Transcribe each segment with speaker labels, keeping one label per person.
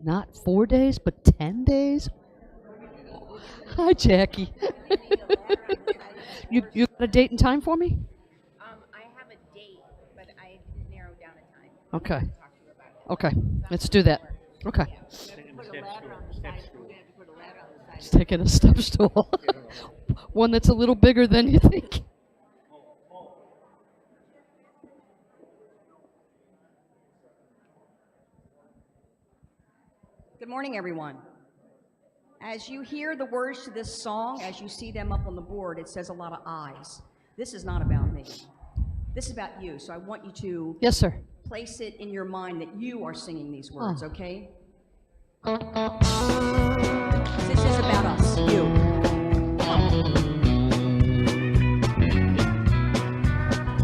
Speaker 1: not 4 days, but 10 days? Hi, Jackie. You got a date and time for me?
Speaker 2: I have a date, but I didn't narrow down a time.
Speaker 1: Okay. Okay, let's do that. Okay. Just taking a step stool. One that's a little bigger than you think.
Speaker 3: Good morning, everyone. As you hear the words to this song, as you see them up on the board, it says a lot of I's. This is not about me. This is about you. So I want you to
Speaker 1: Yes, sir.
Speaker 3: place it in your mind that you are singing these words, okay? This is about us, you.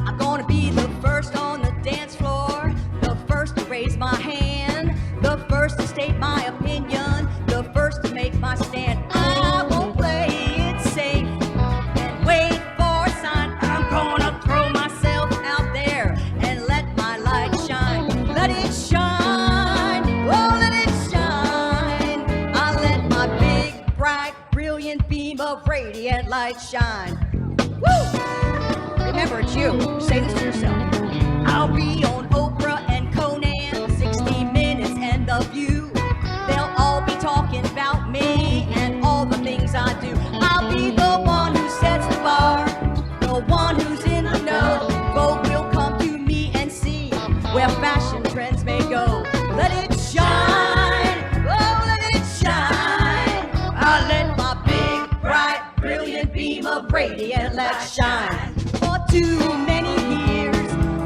Speaker 3: I'm gonna be the first on the dance floor, the first to raise my hand, the first to state my opinion, the first to make my stand. I won't play it safe and wait for a sign. I'm gonna throw myself out there and let my light shine. Let it shine, oh let it shine. I let my big, bright, brilliant beam of radiant light shine. Woo! Remember, it's you. Say this to yourself. I'll be on Oprah and Conan, 60 Minutes and The View. They'll all be talking about me and all the things I do. I'll be the one who sets the bar, the one who's in the know. Folk will come to me and see where fashion trends may go. Let it shine, oh let it shine. I'll let my big, bright, brilliant beam of radiant light shine. For too many years,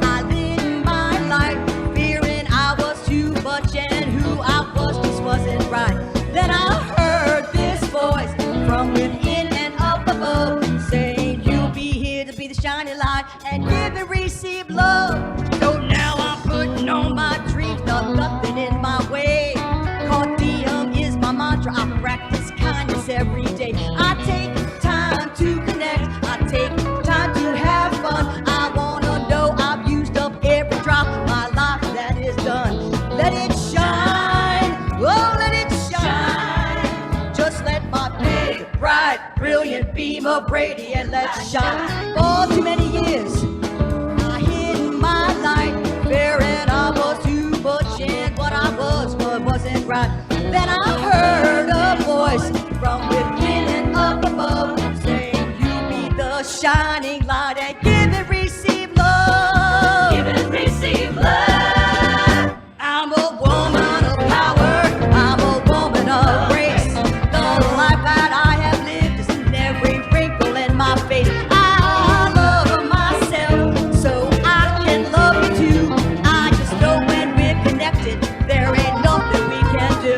Speaker 3: I lived my life fearing I was too much and who I was just wasn't right. Then I heard this voice from within and up above saying, you'll be here to be the shining light and give and receive love. So now I'm putting on my dreams, nothing in my way. Cardium is my mantra, I practice kindness every day. I take time to connect, I take time to have fun. I wanna know I've used up every drop of my life that is done. Let it shine, oh let it shine. Just let my big, bright, brilliant beam of radiant light shine. For too many years, I hid my light, fearing I was too much and what I was wasn't right. Then I heard a voice from within and up above saying, you be the shining light and give and receive love. Give and receive love. I'm a woman of power, I'm a woman of grace. The life that I have lived is in every wrinkle in my face. I love myself so I can love you too. I just know when we're connected, there ain't nothing we can do.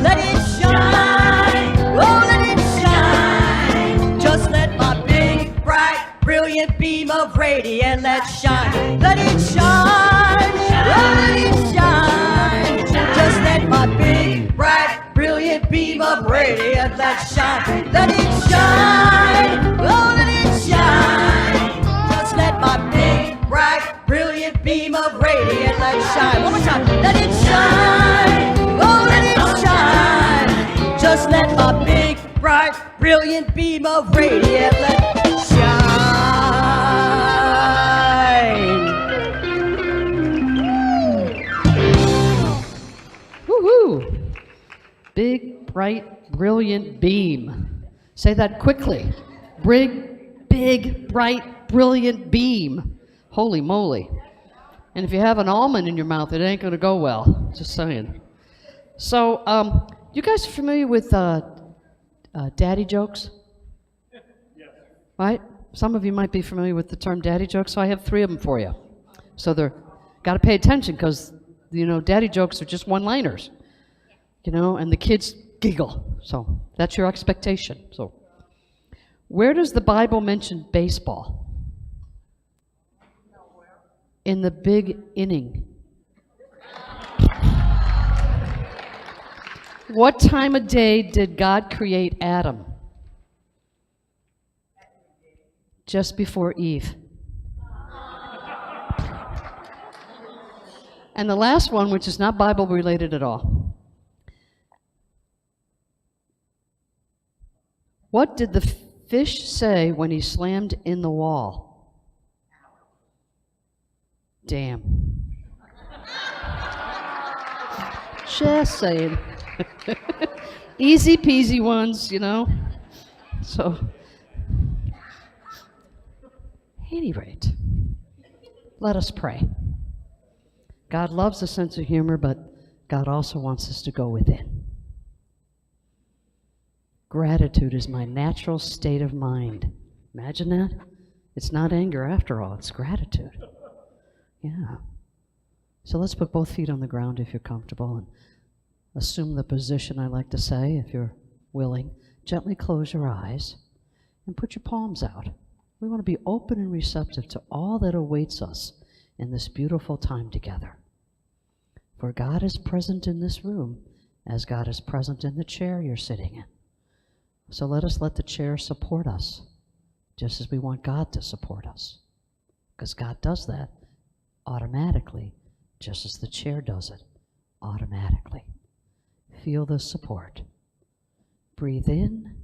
Speaker 3: Let it shine, oh let it shine. Just let my big, bright, brilliant beam of radiant light shine. Let it shine, oh let it shine. Just let my big, bright, brilliant beam of radiant light shine. Let it shine, oh let it shine. Just let my big, bright, brilliant beam of radiant light shine. One more time. Let it shine, oh let it shine. Just let my big, bright, brilliant beam of radiant light shine.
Speaker 1: Woohoo! Big, bright, brilliant beam. Say that quickly. Big, bright, brilliant beam. Holy moly. And if you have an almond in your mouth, it ain't going to go well. Just saying. So, you guys familiar with daddy jokes? Yes. Right? Some of you might be familiar with the term daddy jokes, so I have 3 of them for you. So they're got to pay attention because, you know, daddy jokes are just one-liners. You know, and the kids giggle. So that's your expectation. So where does the Bible mention baseball? In the big inning. What time of day did God create Adam? Just before Eve. And the last one, which is not Bible related at all. What did the fish say when he slammed in the wall? Damn. Just saying. Easy peasy ones, you know. So, at any rate, let us pray. God loves a sense of humor, but God also wants us to go within. Gratitude is my natural state of mind. Imagine that. It's not anger after all, it's gratitude. Yeah. So let's put both feet on the ground if you're comfortable and assume the position I like to say if you're willing. Gently close your eyes and put your palms out. We want to be open and receptive to all that awaits us in this beautiful time together. For God is present in this room as God is present in the chair you're sitting in. So let us let the chair support us, just as we want God to support us. Because God does that automatically, just as the chair does it automatically. Feel the support. Breathe in,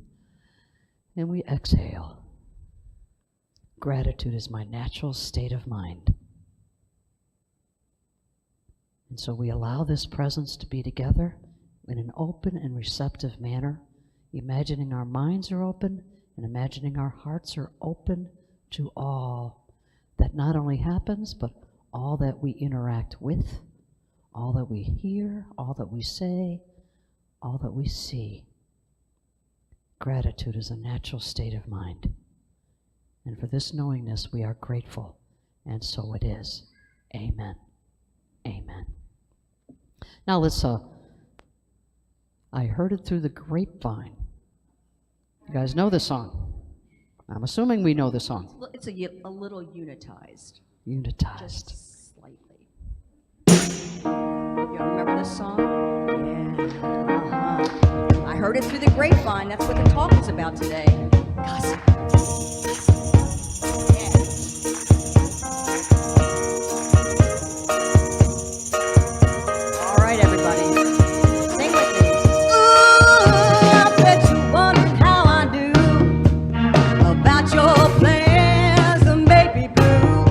Speaker 1: and we exhale. Gratitude is my natural state of mind. And so we allow this presence to be together in an open and receptive manner, imagining our minds are open and imagining our hearts are open to all that not only happens, but all that we interact with, all that we hear, all that we say, all that we see. Gratitude is a natural state of mind. And for this knowingness, we are grateful, and so it is. Amen. Amen. Now let's, I heard it through the grapevine. You guys know this song? I'm assuming we know the song.
Speaker 3: It's a little unitized.
Speaker 1: Unitized.
Speaker 3: Just slightly. You remember this song? Yeah. I heard it through the grapevine. That's what the talk is about today. Gossip. All right, everybody. Sing with me. Ooh, I bet you wondered how I do about your plans that make me blue.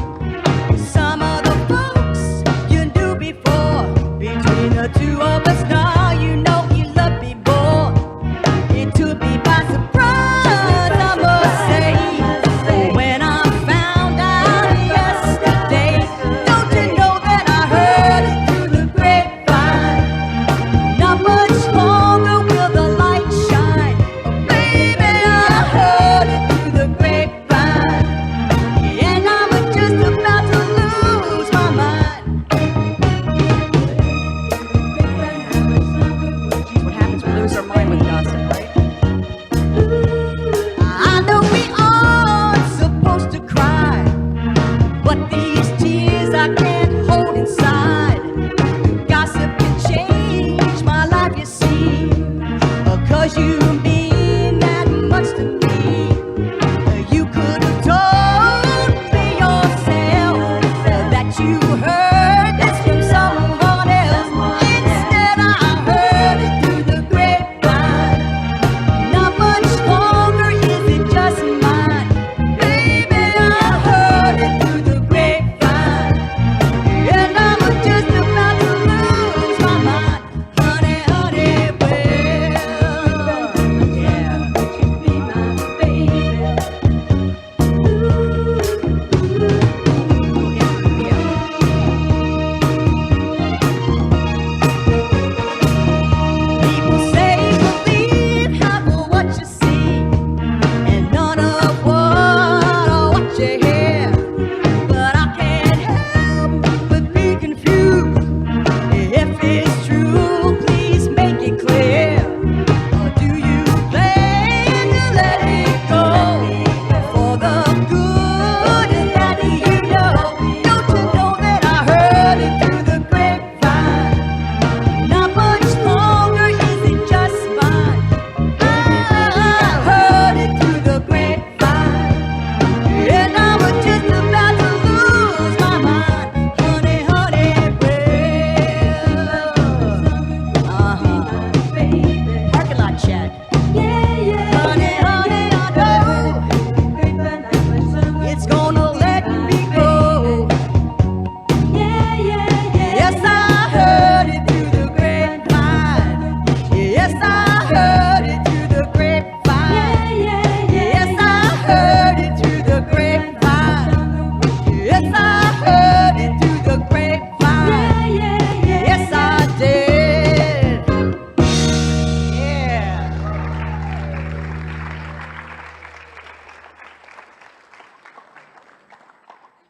Speaker 3: Some of the folks you knew before, between the two of us now, you know you love me more. It took me by surprise, I must say, when I found out yesterday. Don't you know that I heard it through the grapevine? Not much longer will the light shine. Baby, I heard it through the grapevine, and I'm just about to lose my mind. Geez, what happens when we lose our mind with gossip, right? I know we aren't supposed to cry, but these tears I can't hold inside. Gossip can change my life, you see, 'cause you mean that much to me. You could have told me yourself that you heard this from someone else. Instead, I heard it through the grapevine. Not much longer is it just mine. Baby, I heard it through the grapevine, and I'm just about to lose my mind. Honey, honey, well,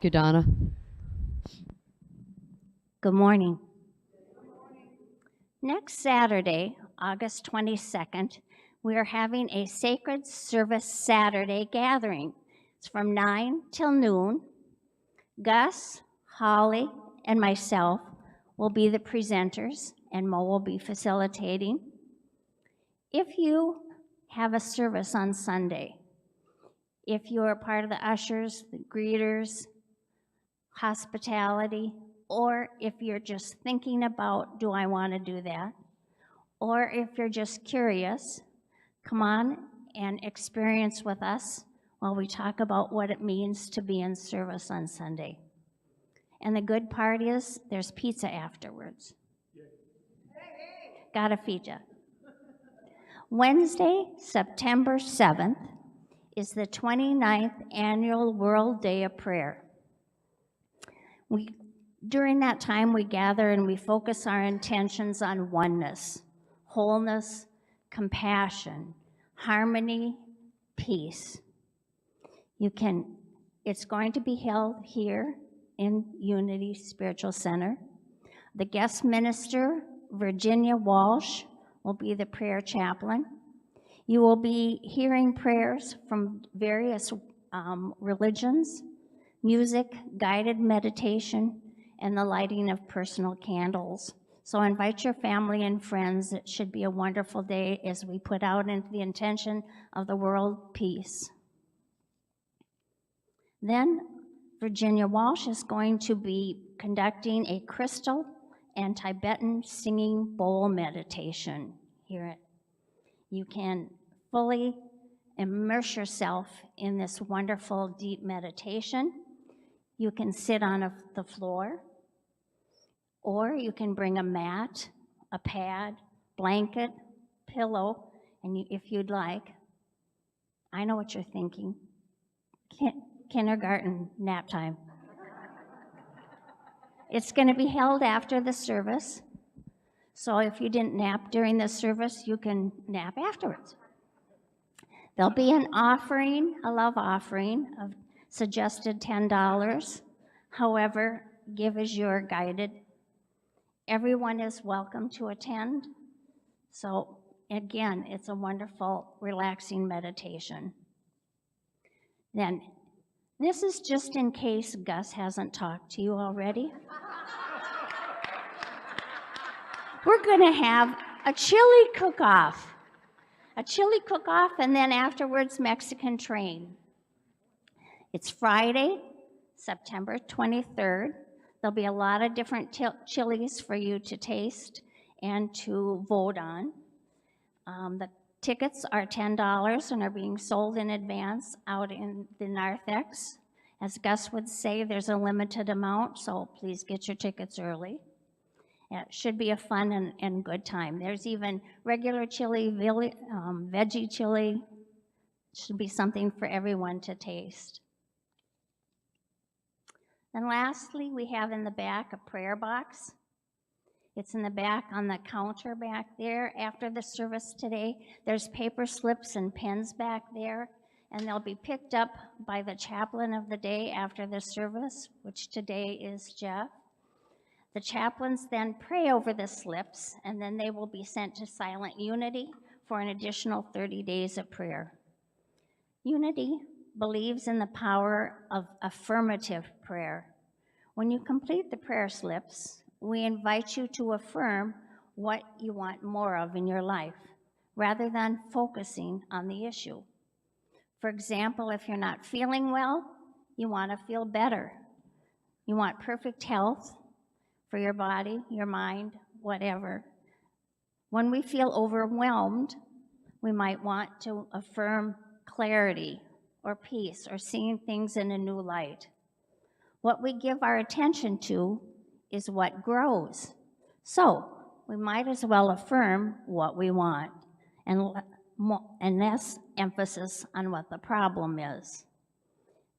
Speaker 1: you, Donna.
Speaker 4: Good morning. Next Saturday, August 22nd, we are having a Sacred Service Saturday gathering. It's from 9 till noon. Gus, Holly, and myself will be the presenters, and Mo will be facilitating. If you have a service on Sunday, if you are part of the ushers, the greeters, hospitality, or if you're just thinking about, do I want to do that? Or if you're just curious, come on and experience with us while we talk about what it means to be in service on Sunday. And the good part is there's pizza afterwards. Gotta feed you. Wednesday, September 7th, is the 29th Annual World Day of Prayer. During that time, we gather and we focus our intentions on oneness, wholeness, compassion, harmony, peace. It's going to be held here in Unity Spiritual Center. The guest minister, Virginia Walsh, will be the prayer chaplain. You will be hearing prayers from various religions, music, guided meditation, and the lighting of personal candles. So invite your family and friends. It should be a wonderful day as we put out into the intention of the world peace. Then Virginia Walsh is going to be conducting a crystal and Tibetan singing bowl meditation here. You can fully immerse yourself in this wonderful deep meditation. You can sit on the floor, or you can bring a mat, a pad, blanket, pillow, and if you'd like. I know what you're thinking. Kindergarten nap time. It's going to be held after the service, so if you didn't nap during the service, you can nap afterwards. There'll be an offering, a love offering of suggested $10. However, give as you're guided. Everyone is welcome to attend. So again, it's a wonderful, relaxing meditation. Then, this is just in case Gus hasn't talked to you already. We're gonna have a chili cook-off. A chili cook-off, and then afterwards, Mexican train. It's Friday, September 23rd. There'll be a lot of different chilies for you to taste and to vote on. The tickets are $10 and are being sold in advance out in the narthex. As Gus would say, there's a limited amount, so please get your tickets early. It should be a fun and good time. There's even regular chili, veggie chili. Should be something for everyone to taste. And lastly, we have in the back a prayer box. It's in the back on the counter back there. After the service today, there's paper slips and pens back there, and they'll be picked up by the chaplain of the day after the service, which today is Jeff. The chaplains then pray over the slips, and then they will be sent to Silent Unity for an additional 30 days of prayer. Unity believes in the power of affirmative prayer. When you complete the prayer slips, we invite you to affirm what you want more of in your life, rather than focusing on the issue. For example, if you're not feeling well, you want to feel better. You want perfect health for your body, your mind, whatever. When we feel overwhelmed, we might want to affirm clarity or peace or seeing things in a new light. What we give our attention to is what grows. So we might as well affirm what we want and less emphasis on what the problem is.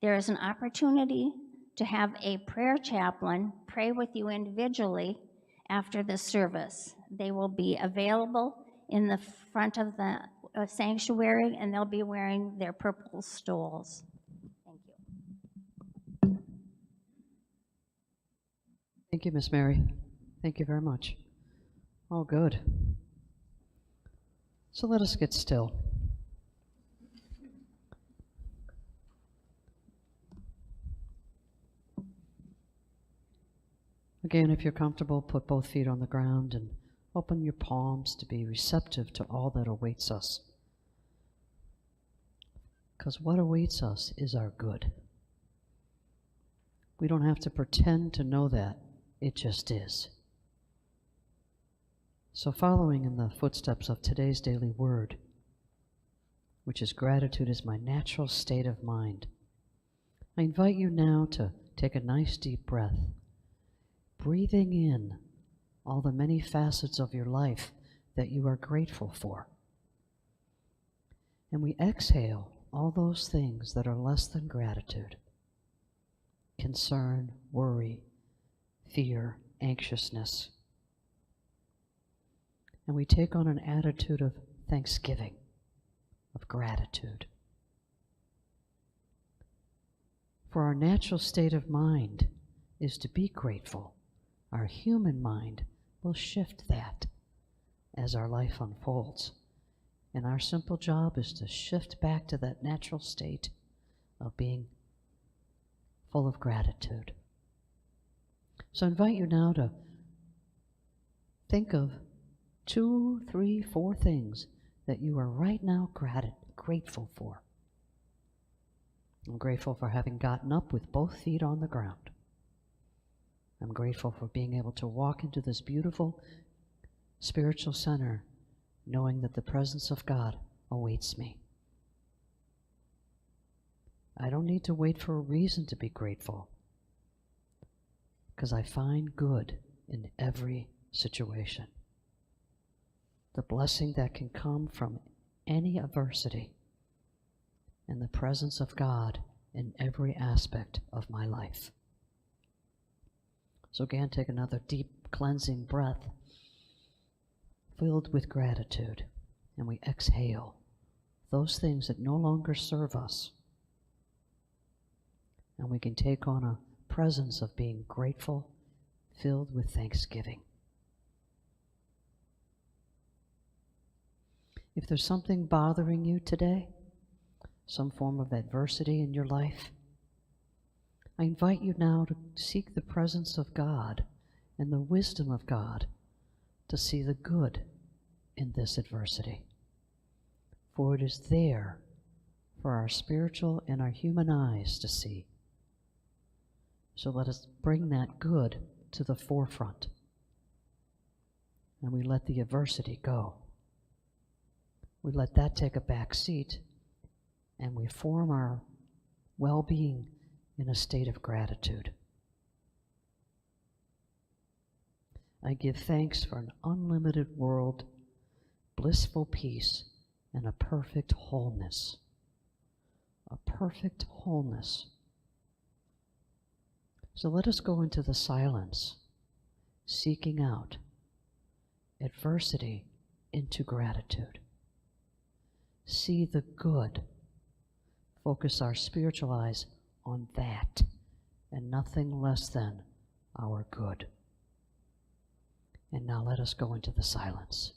Speaker 4: There is an opportunity to have a prayer chaplain pray with you individually after the service. They will be available in the front of the sanctuary, and they'll be wearing their purple stoles. Thank you.
Speaker 1: Thank you, Miss Mary. Thank you very much. Oh, good. So let us get still. Again, if you're comfortable, put both feet on the ground and open your palms to be receptive to all that awaits us. Because what awaits us is our good. We don't have to pretend to know that. It just is. So following in the footsteps of today's daily word, which is gratitude is my natural state of mind, I invite you now to take a nice deep breath, breathing in all the many facets of your life that you are grateful for. And we exhale all those things that are less than gratitude: concern, worry, fear, anxiousness. And we take on an attitude of thanksgiving, of gratitude. For our natural state of mind is to be grateful. Our human mind will shift that as our life unfolds. And our simple job is to shift back to that natural state of being full of gratitude. So I invite you now to think of 2, 3, 4 things that you are right now grateful for. I'm grateful for having gotten up with both feet on the ground. I'm grateful for being able to walk into this beautiful spiritual center knowing that the presence of God awaits me. I don't need to wait for a reason to be grateful, because I find good in every situation. The blessing that can come from any adversity and the presence of God in every aspect of my life. So again, take another deep cleansing breath filled with gratitude, and we exhale those things that no longer serve us. And we can take on a presence of being grateful, filled with thanksgiving. If there's something bothering you today, some form of adversity in your life, I invite you now to seek the presence of God and the wisdom of God to see the good in this adversity. For it is there for our spiritual and our human eyes to see. So let us bring that good to the forefront, and we let the adversity go. We let that take a back seat, and we form our well-being in a state of gratitude. I give thanks for an unlimited world, blissful peace, and a perfect wholeness. A perfect wholeness. So let us go into the silence, seeking out adversity into gratitude. See the good. Focus our spiritual eyes on that and nothing less than our good. And now let us go into the silence.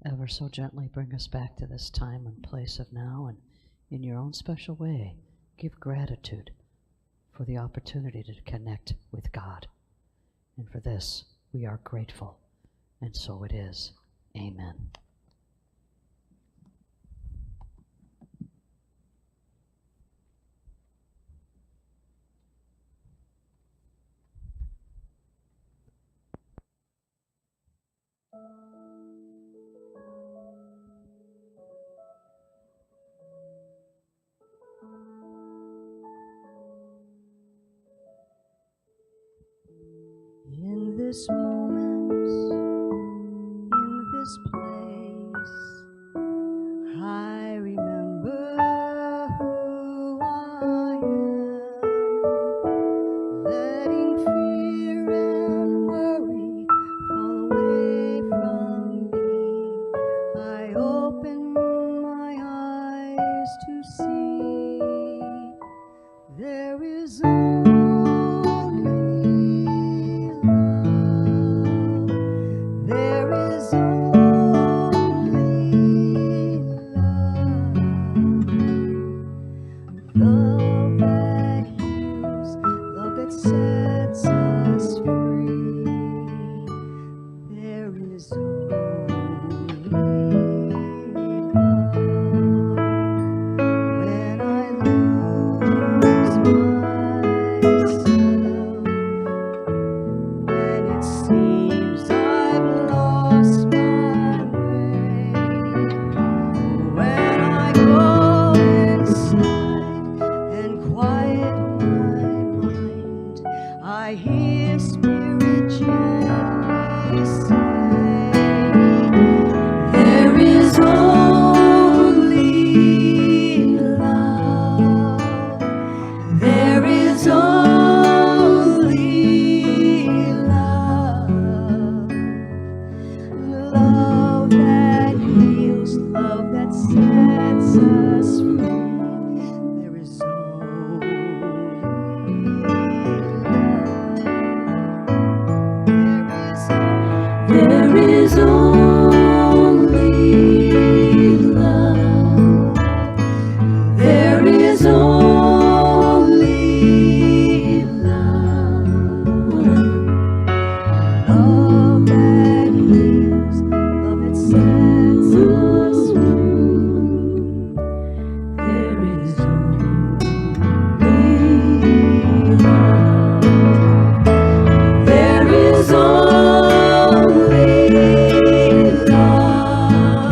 Speaker 1: ever so gently bring us back to this time and place of now, and in your own special way, give gratitude for the opportunity to connect with God. And for this, we are grateful, and so it is. Amen.
Speaker 3: In this moment, in this place, I remember who I am, letting fear and worry fall away from me. I open my eyes to see there is only there is only love, love that heals, love that sets us free. There is only love. When I lose myself, when it seems I've lost my way, when I go inside and quiet my mind, I hear Spirit gently say, there is only love, there is only love, love that heals, love that sets us free. There is only love. There is only love. There is only love. Love that heals, love that sets us free. There is only love. There is only love.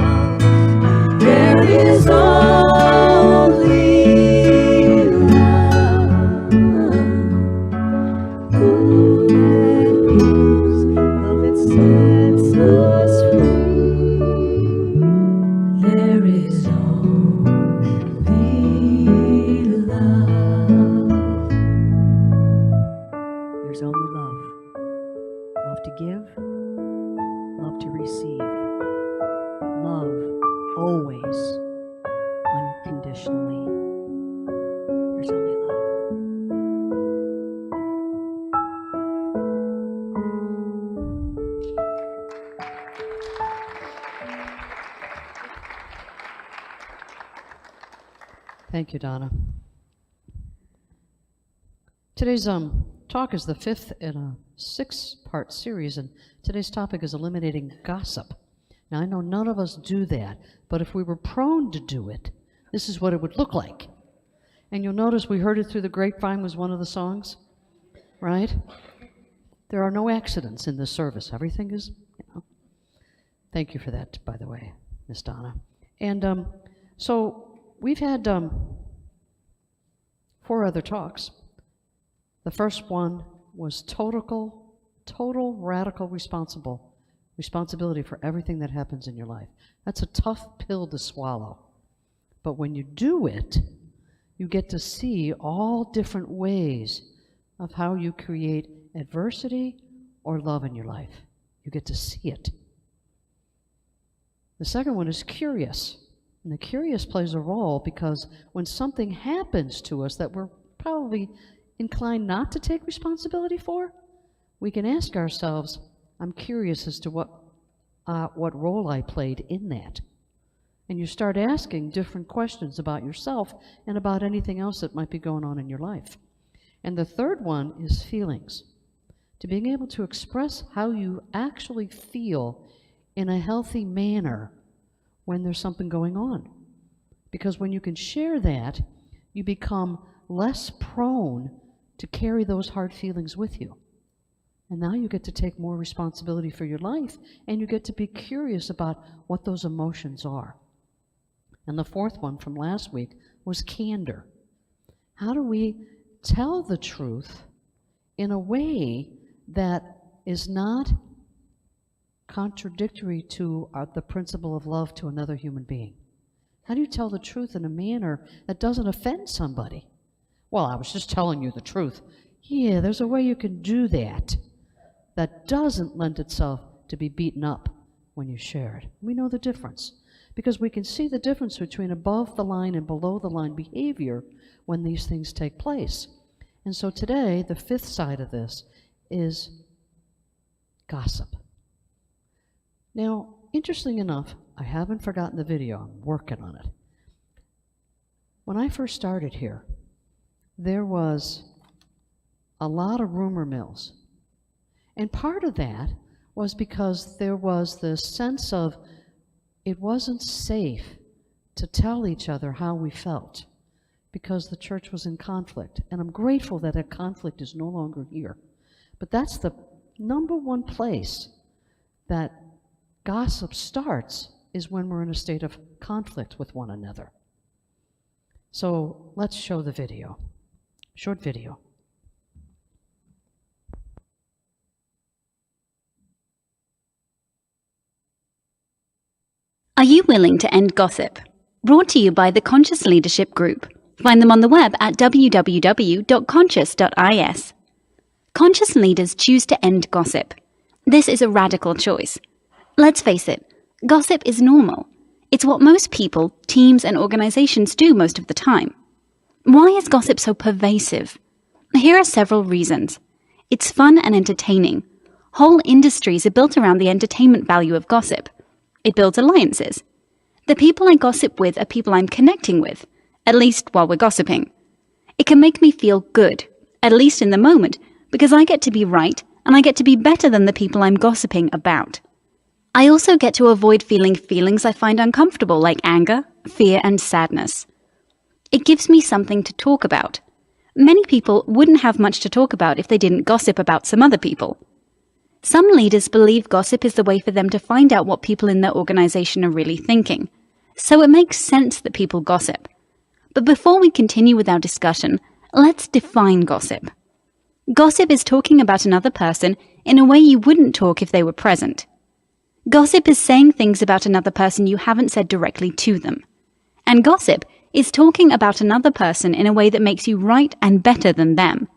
Speaker 3: There is only love. Ooh, that heals, love that sets us free. There is only love. There's only love. Love to give, love to receive. Love always, unconditionally. There's only love.
Speaker 1: Thank you, Donna. Today's talk is the fifth in a 6-part series, and today's topic is eliminating gossip. Now, I know none of us do that, but if we were prone to do it, this is what it would look like. And you'll notice we heard it through the grapevine was one of the songs, right? There are no accidents in this service. Everything is, Thank you for that, by the way, Miss Donna. And so we've had 4 other talks. The first one was total radical responsibility for everything that happens in your life. That's a tough pill to swallow. But when you do it, you get to see all different ways of how you create adversity or love in your life. You get to see it. The second one is curious. And the curious plays a role because when something happens to us that we're probably inclined not to take responsibility for, we can ask ourselves, I'm curious as to what what role I played in that. And you start asking different questions about yourself and about anything else that might be going on in your life. And the third one is feelings. To being able to express how you actually feel in a healthy manner when there's something going on. Because when you can share that, you become less prone to carry those hard feelings with you. And now you get to take more responsibility for your life, and you get to be curious about what those emotions are. And the fourth one from last week was candor. How do we tell the truth in a way that is not contradictory to the principle of love to another human being? How do you tell the truth in a manner that doesn't offend somebody? Well, I was just telling you the truth. Yeah, there's a way you can do that that doesn't lend itself to be beaten up when you share it. We know the difference because we can see the difference between above the line and below the line behavior when these things take place. And so today, the fifth side of this is gossip. Now, interesting enough, I haven't forgotten the video. I'm working on it. When I first started here, there was a lot of rumor mills. And part of that was because there was this sense of it wasn't safe to tell each other how we felt because the church was in conflict. And I'm grateful that that conflict is no longer here. But that's the number one place that gossip starts, is when we're in a state of conflict with one another. So let's show the video. Short video.
Speaker 5: Are you willing to end gossip? Brought to you by the Conscious Leadership Group. Find them on the web at www.conscious.is. Conscious leaders choose to end gossip. This is a radical choice. Let's face it, gossip is normal. It's what most people, teams, and organizations do most of the time. Why is gossip so pervasive? Here are several reasons. It's fun and entertaining. Whole industries are built around the entertainment value of gossip. It builds alliances. The people I gossip with are people I'm connecting with, at least while we're gossiping. It can make me feel good, at least in the moment, because I get to be right and I get to be better than the people I'm gossiping about. I also get to avoid feeling feelings I find uncomfortable, like anger, fear, and sadness. It gives me something to talk about. Many people wouldn't have much to talk about if they didn't gossip about some other people. Some leaders believe gossip is the way for them to find out what people in their organization are really thinking. So it makes sense that people gossip. But before we continue with our discussion, let's define gossip. Gossip is talking about another person in a way you wouldn't talk if they were present. Gossip is saying things about another person you haven't said directly to them. And gossip is talking about another person in a way that makes you right and better than them.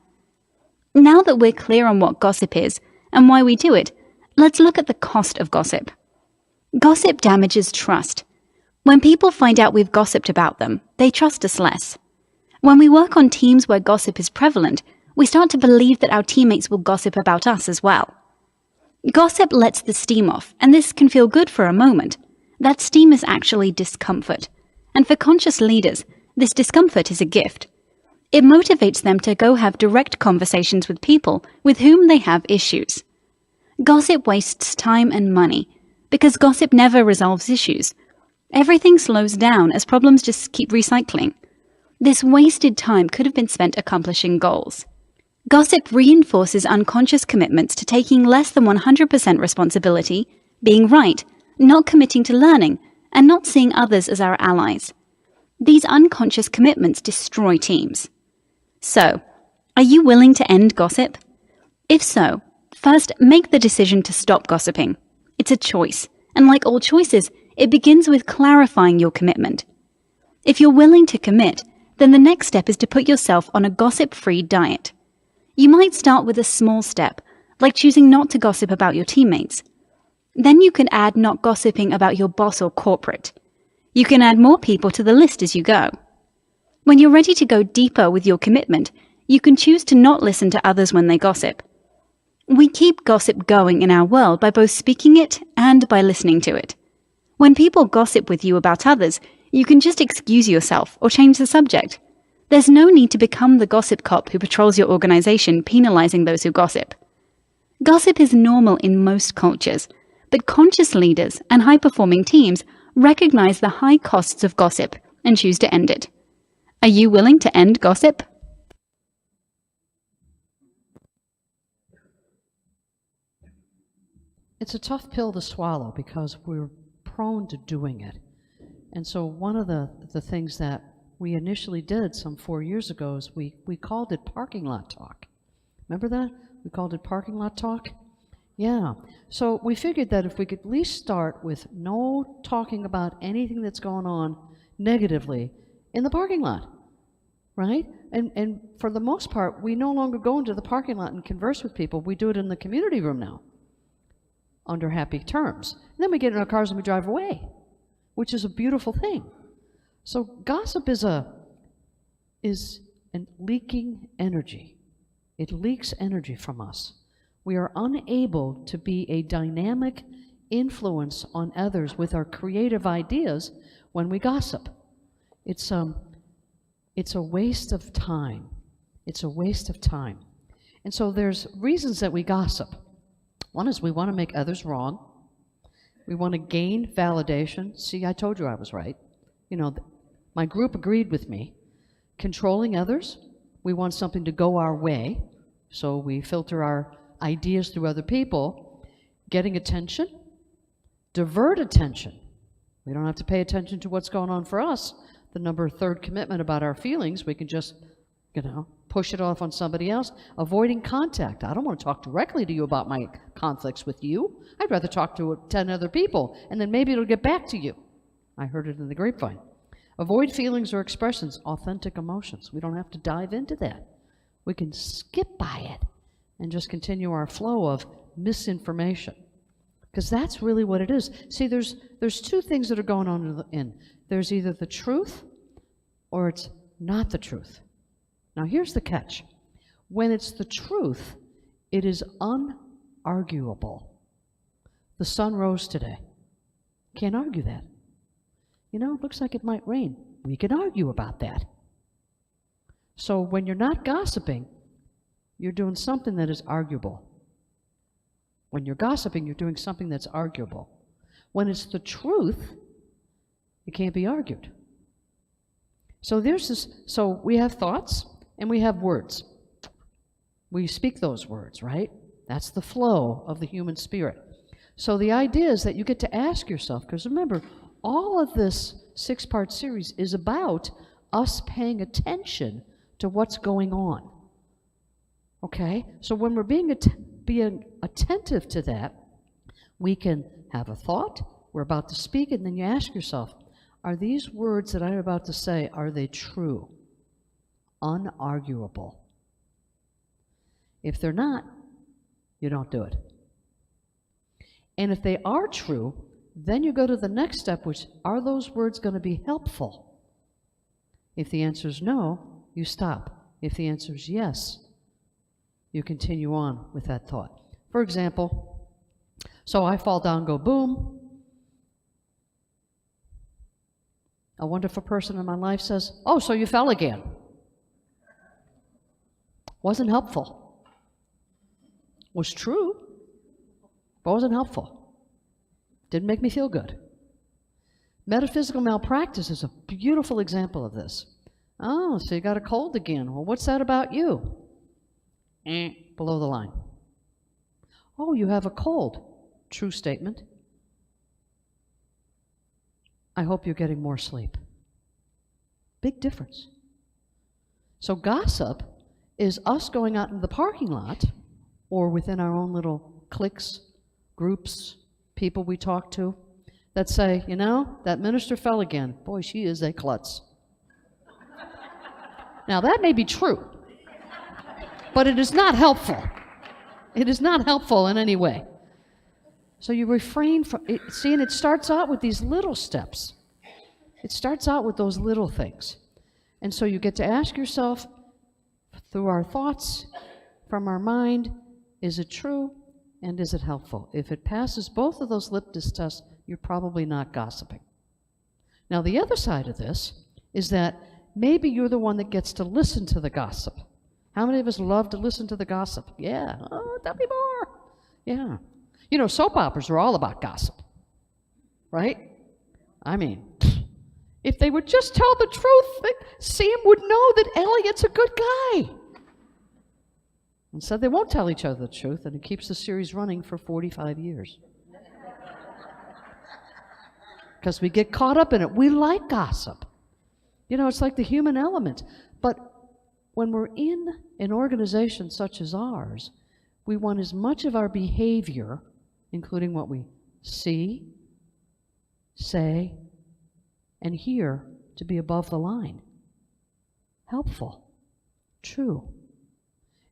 Speaker 5: Now that we're clear on what gossip is and why we do it, let's look at the cost of gossip. Gossip damages trust. When people find out we've gossiped about them, they trust us less. When we work on teams where gossip is prevalent, we start to believe that our teammates will gossip about us as well. Gossip lets the steam off, and this can feel good for a moment. That steam is actually discomfort. And for conscious leaders, this discomfort is a gift. It motivates them to go have direct conversations with people with whom they have issues. Gossip wastes time and money, because gossip never resolves issues. Everything slows down as problems just keep recycling. This wasted time could have been spent accomplishing goals. Gossip reinforces unconscious commitments to taking less than 100% responsibility, being right, not committing to learning, and not seeing others as our allies. These unconscious commitments destroy teams. So, are you willing to end gossip? If so, first make the decision to stop gossiping. It's a choice, and like all choices, it begins with clarifying your commitment. If you're willing to commit, then the next step is to put yourself on a gossip-free diet. You might start with a small step, like choosing not to gossip about your teammates. Then you can add not gossiping about your boss or corporate. You can add more people to the list as you go. When you're ready to go deeper with your commitment, you can choose to not listen to others when they gossip. We keep gossip going in our world by both speaking it and by listening to it. When people gossip with you about others, you can just excuse yourself or change the subject. There's no need to become the gossip cop who patrols your organization, penalizing those who gossip. Gossip is normal in most cultures, but conscious leaders and high-performing teams recognize the high costs of gossip and choose to end it. Are you willing to end gossip?
Speaker 1: It's a tough pill to swallow because we're prone to doing it. And so one of the things that we initially did some 4 years ago is we called it parking lot talk. Remember that? We called it parking lot talk? Yeah. So we figured that if we could at least start with no talking about anything that's going on negatively in the parking lot, right? And for the most part, we no longer go into the parking lot and converse with people. We do it in the community room now, under happy terms. And then we get in our cars and we drive away, which is a beautiful thing. So gossip is an leaking energy. It leaks energy from us. We are unable to be a dynamic influence on others with our creative ideas when we gossip. It's a waste of time. It's a waste of time. And so there's reasons that we gossip. One is we want to make others wrong. We want to gain validation. See, I told you I was right. You know, my group agreed with me. Controlling others. We want something to go our way, so we filter our ideas through other people. Getting attention. Divert attention. We don't have to pay attention to what's going on for us. The third commitment about our feelings, we can just, push it off on somebody else. Avoiding contact. I don't want to talk directly to you about my conflicts with you. I'd rather talk to 10 other people, and then maybe it'll get back to you. I heard it in the grapevine. Avoid feelings or expressions, authentic emotions. We don't have to dive into that. We can skip by it and just continue our flow of misinformation, because that's really what it is. See, there's two things that are going on in. There's either the truth or it's not the truth. Now here's the catch. When it's the truth, it is unarguable. The sun rose today. Can't argue that. It looks like it might rain. We can argue about that. So when you're not gossiping, you're doing something that is arguable. When you're gossiping, you're doing something that's arguable. When it's the truth, it can't be argued. So so we have thoughts and we have words. We speak those words, right? That's the flow of the human spirit. So the idea is that you get to ask yourself, because remember, all of this 6-part series is about us paying attention to what's going on. Okay? So when we're being attentive to that, we can have a thought, we're about to speak, and then you ask yourself, are these words that I'm about to say, are they true? Unarguable. If they're not, you don't do it. And if they are true, then you go to the next step, which are those words going to be helpful? If the answer is no, you stop. If the answer is yes, you continue on with that thought. For example, so I fall down, go boom. A wonderful person in my life says, "Oh, so you fell again." Wasn't helpful. Was true, but wasn't helpful. Didn't make me feel good. Metaphysical malpractice is a beautiful example of this. "Oh, so you got a cold again. Well, what's that about you?" Below the line. "Oh, you have a cold." True statement. "I hope you're getting more sleep." Big difference. So gossip is us going out in the parking lot or within our own little cliques, groups, people we talk to that say, that minister fell again. Boy, she is a klutz. Now that may be true, but it is not helpful. It is not helpful in any way. So you refrain from it. See, and it starts out with these little steps. It starts out with those little things. And so you get to ask yourself, through our thoughts, from our mind, Is it true? And is it helpful? If it passes both of those litmus tests, you're probably not gossiping. Now, the other side of this is that maybe you're the one that gets to listen to the gossip. How many of us love to listen to the gossip? Yeah. Oh, tell me more. Yeah. You know, soap operas are all about gossip, right? I mean, if they would just tell the truth, Sam would know that Elliot's a good guy. Instead, they won't tell each other the truth, and it keeps the series running for 45 years. Because we get caught up in it. We like gossip. You know, it's like the human element. But when we're in an organization such as ours, we want as much of our behavior, including what we see, say, and hear, to be above the line. Helpful. True.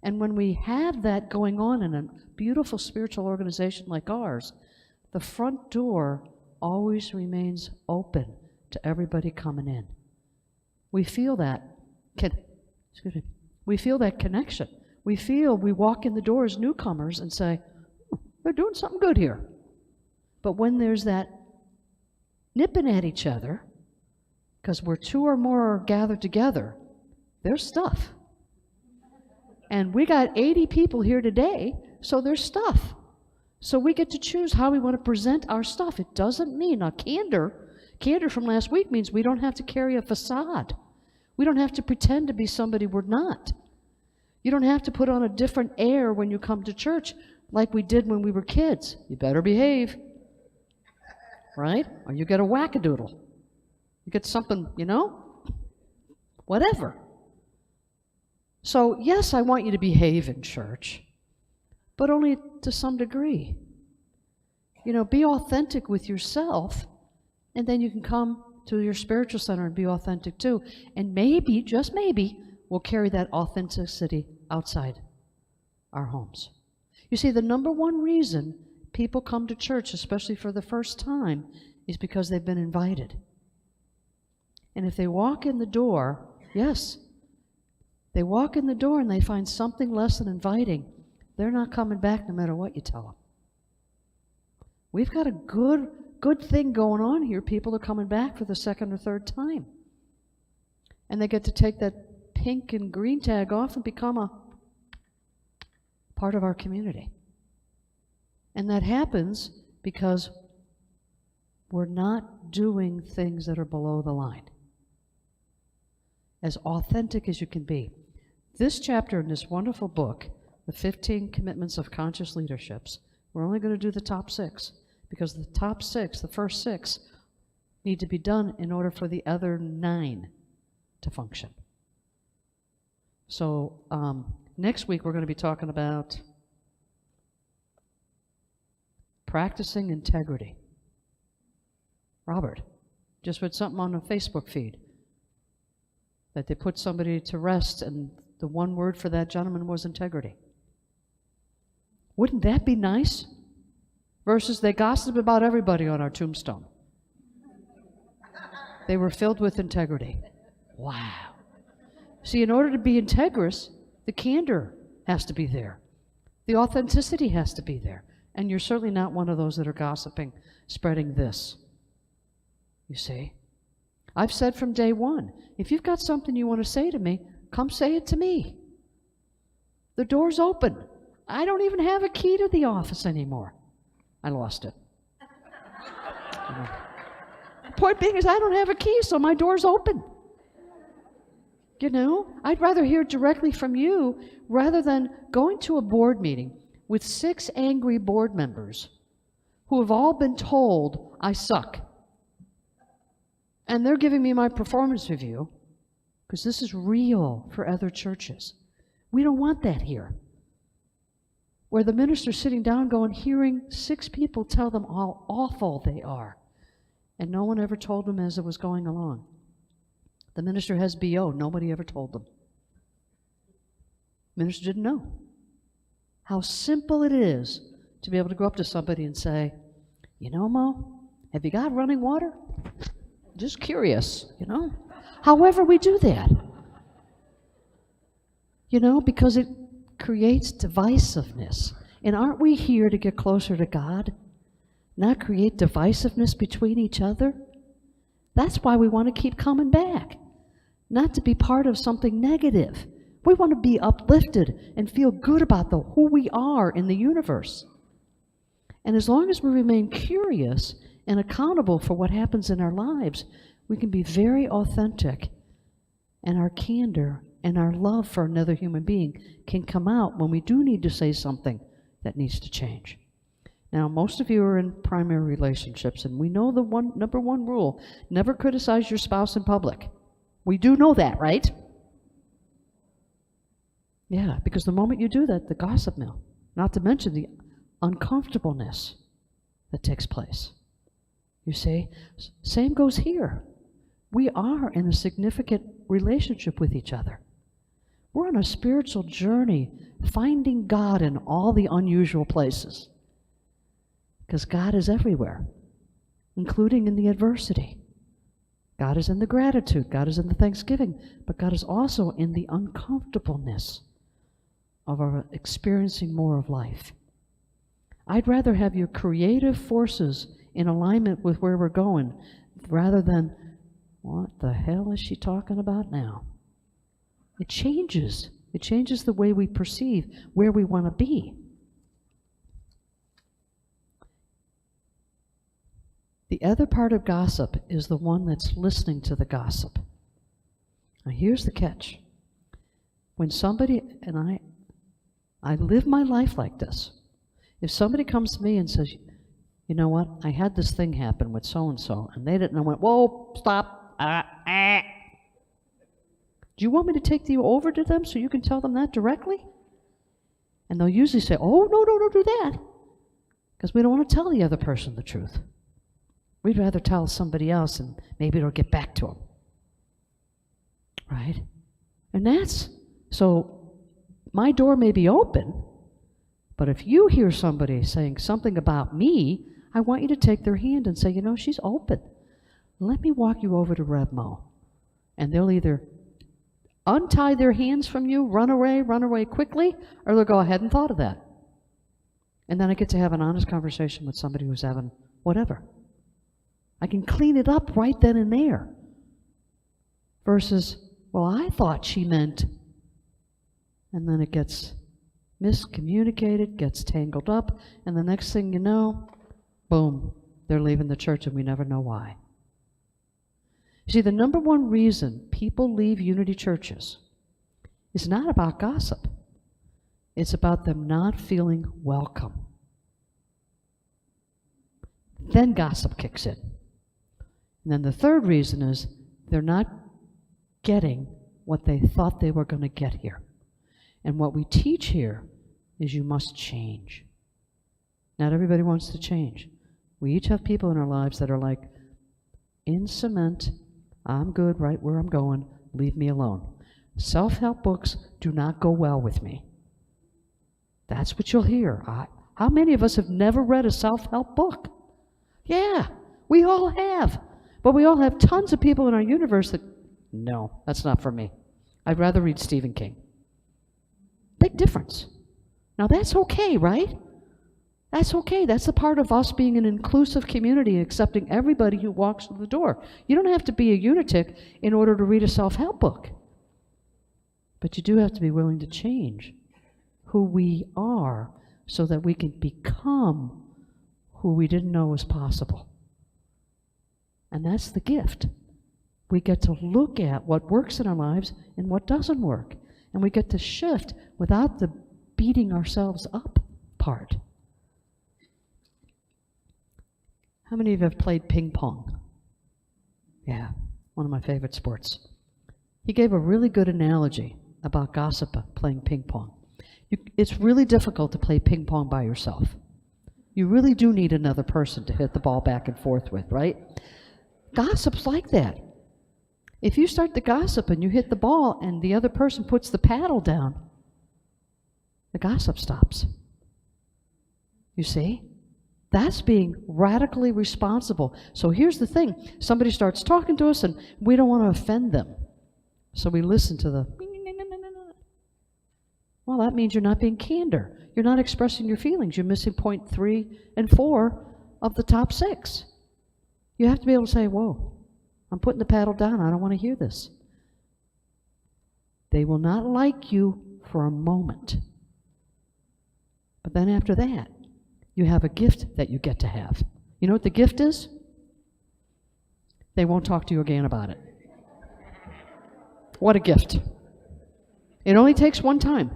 Speaker 1: And when we have that going on in a beautiful spiritual organization like ours, the front door always remains open to everybody coming in. We feel that, we feel that connection. We walk in the door as newcomers and say, oh, they're doing something good here. But when there's that nipping at each other, because where two or more are gathered together, there's stuff. And we got 80 people here today, so there's stuff. So we get to choose how we want to present our stuff. It doesn't mean, now candor from last week means we don't have to carry a facade. We don't have to pretend to be somebody we're not. You don't have to put on a different air when you come to church like we did when we were kids. You better behave, right? Or you get a wackadoodle. You get something, you know, whatever. So, yes, I want you to behave in church, but only to some degree. You know, be authentic with yourself, and then you can come to your spiritual center and be authentic too. And maybe, just maybe, we'll carry that authenticity outside our homes. You see, the number one reason people come to church, especially for the first time, is because they've been invited. And if they walk in the door, yes, they walk in the door and they find something less than inviting, they're not coming back no matter what you tell them. We've got a good thing going on here. People are coming back for the second or third time. And they get to take that pink and green tag off and become a part of our community. And that happens because we're not doing things that are below the line. As authentic as you can be. This chapter in this wonderful book, The 15 Commitments of Conscious Leaderships, we're only going to do the top 6, because the top 6, the first 6, need to be done in order for the other 9 to function. So next week we're going to be talking about practicing integrity. Robert just read something on a Facebook feed that they put somebody to rest, and the one word for that gentleman was integrity. Wouldn't that be nice? Versus they gossip about everybody on our tombstone. They were filled with integrity. Wow. See, in order to be integrous, the candor has to be there. The authenticity has to be there. And you're certainly not one of those that are gossiping, spreading this. You see? I've said from day one, if you've got something you want to say to me, come say it to me. The door's open. I don't even have a key to the office anymore. I lost it. The point being is I don't have a key, so my door's open. You know, I'd rather hear directly from you rather than going to a board meeting with 6 angry board members who have all been told I suck. And they're giving me my performance review, because this is real for other churches. We don't want that here. Where the minister's sitting down going, hearing 6 people tell them how awful they are. And no one ever told them as it was going along. The minister has BO. Nobody ever told them. The minister didn't know. How simple it is to be able to go up to somebody and say, you know, Mo, have you got running water? Just curious, you know. However we do that. You know, because it creates divisiveness. And aren't we here to get closer to God? Not create divisiveness between each other? That's why we want to keep coming back. Not to be part of something negative. We want to be uplifted and feel good about who we are in the universe. And as long as we remain curious and accountable for what happens in our lives, we can be very authentic, and our candor and our love for another human being can come out when we do need to say something that needs to change. Now, most of you are in primary relationships, and we know the number one rule: never criticize your spouse in public. We do know that, right? Yeah, because the moment you do that, the gossip mill, not to mention the uncomfortableness that takes place. You see, same goes here. We are in a significant relationship with each other. We're on a spiritual journey, finding God in all the unusual places. Because God is everywhere, including in the adversity. God is in the gratitude, God is in the thanksgiving, but God is also in the uncomfortableness of our experiencing more of life. I'd rather have your creative forces in alignment with where we're going rather than, what the hell is she talking about now? It changes. It changes the way we perceive where we want to be. The other part of gossip is the one that's listening to the gossip. Now here's the catch. When somebody, and I live my life like this. If somebody comes to me and says, you know what, I had this thing happen with so-and-so, and they didn't know, I went, whoa, stop. Do you want me to take you over to them so you can tell them that directly? And they'll usually say, oh, no, don't do that. Because we don't want to tell the other person the truth. We'd rather tell somebody else, and maybe it'll get back to them. Right? And so my door may be open, but if you hear somebody saying something about me, I want you to take their hand and say, you know, she's open. Let me walk you over to Rev Mo. And they'll either untie their hands from you, run away quickly, or they'll go ahead and thought of that. And then I get to have an honest conversation with somebody who's having whatever. I can clean it up right then and there. Versus, well, I thought she meant, and then it gets miscommunicated, gets tangled up, and the next thing you know, boom, they're leaving the church and we never know why. You see, the number one reason people leave Unity churches is not about gossip. It's about them not feeling welcome. Then gossip kicks in. And then the third reason is they're not getting what they thought they were going to get here. And what we teach here is you must change. Not everybody wants to change. We each have people in our lives that are like, in cement, I'm good right where I'm going, leave me alone. Self-help books do not go well with me. That's what you'll hear. How many of us have never read a self-help book? Yeah, we all have. But we all have tons of people in our universe that, no, that's not for me. I'd rather read Stephen King. Big difference. Now that's okay, right? That's okay. That's the part of us being an inclusive community, accepting everybody who walks through the door. You don't have to be a lunatic in order to read a self-help book. But you do have to be willing to change who we are so that we can become who we didn't know was possible. And that's the gift. We get to look at what works in our lives and what doesn't work. And we get to shift without the beating ourselves up part. How many of you have played ping pong? Yeah, one of my favorite sports. He gave a really good analogy about gossip playing ping pong. It's really difficult to play ping pong by yourself. You really do need another person to hit the ball back and forth with, right? Gossip's like that. If you start to gossip and you hit the ball and the other person puts the paddle down, the gossip stops. You see? That's being radically responsible. So here's the thing. Somebody starts talking to us and we don't want to offend them. So we listen to the, Well, that means you're not being candor. You're not expressing your feelings. You're missing point 3 and 4 of the top 6. You have to be able to say, whoa, I'm putting the paddle down. I don't want to hear this. They will not like you for a moment. But then after that, you have a gift that you get to have. You know what the gift is? They won't talk to you again about it. What a gift. It only takes one time.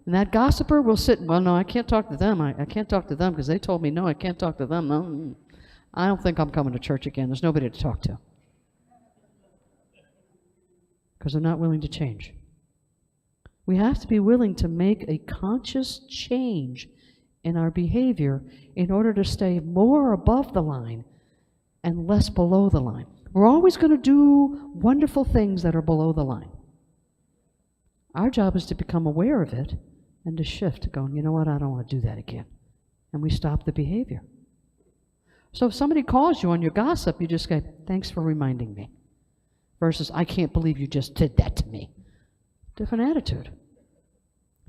Speaker 1: And that gossiper will sit, well, no, I can't talk to them. I can't talk to them because they told me, no, I can't talk to them. No, I don't think I'm coming to church again. There's nobody to talk to. Because they're not willing to change. We have to be willing to make a conscious change in our behavior in order to stay more above the line and less below the line. We're always going to do wonderful things that are below the line. Our job is to become aware of it and to shift, going, you know what, I don't want to do that again. And we stop the behavior. So if somebody calls you on your gossip, you just go, thanks for reminding me. Versus, I can't believe you just did that to me. Different attitude.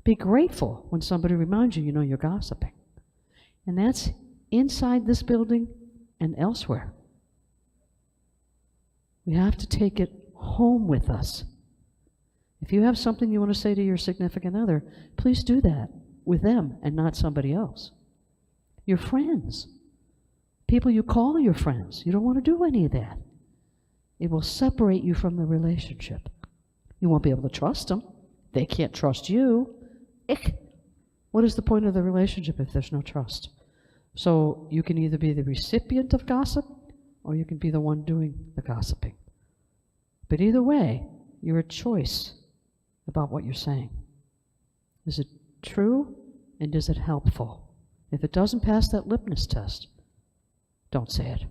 Speaker 1: Be grateful when somebody reminds you, you know, you're gossiping. And that's inside this building and elsewhere. We have to take it home with us. If you have something you want to say to your significant other, please do that with them and not somebody else. Your friends, people you call your friends, you don't want to do any of that. It will separate you from the relationship. You won't be able to trust them. They can't trust you. What is the point of the relationship if there's no trust? So you can either be the recipient of gossip or you can be the one doing the gossiping. But either way, you're a choice about what you're saying. Is it true and is it helpful? If it doesn't pass that litmus test, don't say it.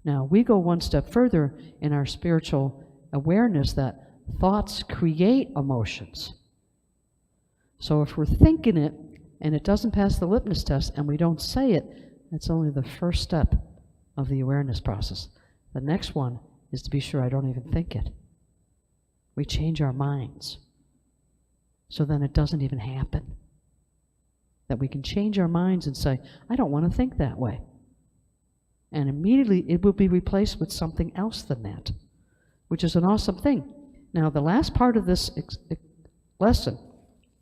Speaker 1: Now, we go one step further in our spiritual awareness that thoughts create emotions. So if we're thinking it and it doesn't pass the litmus test and we don't say it, that's only the first step of the awareness process. The next one is to be sure I don't even think it. We change our minds so then it doesn't even happen. That we can change our minds and say, I don't want to think that way. And immediately it will be replaced with something else than that, which is an awesome thing. Now, the last part of this lesson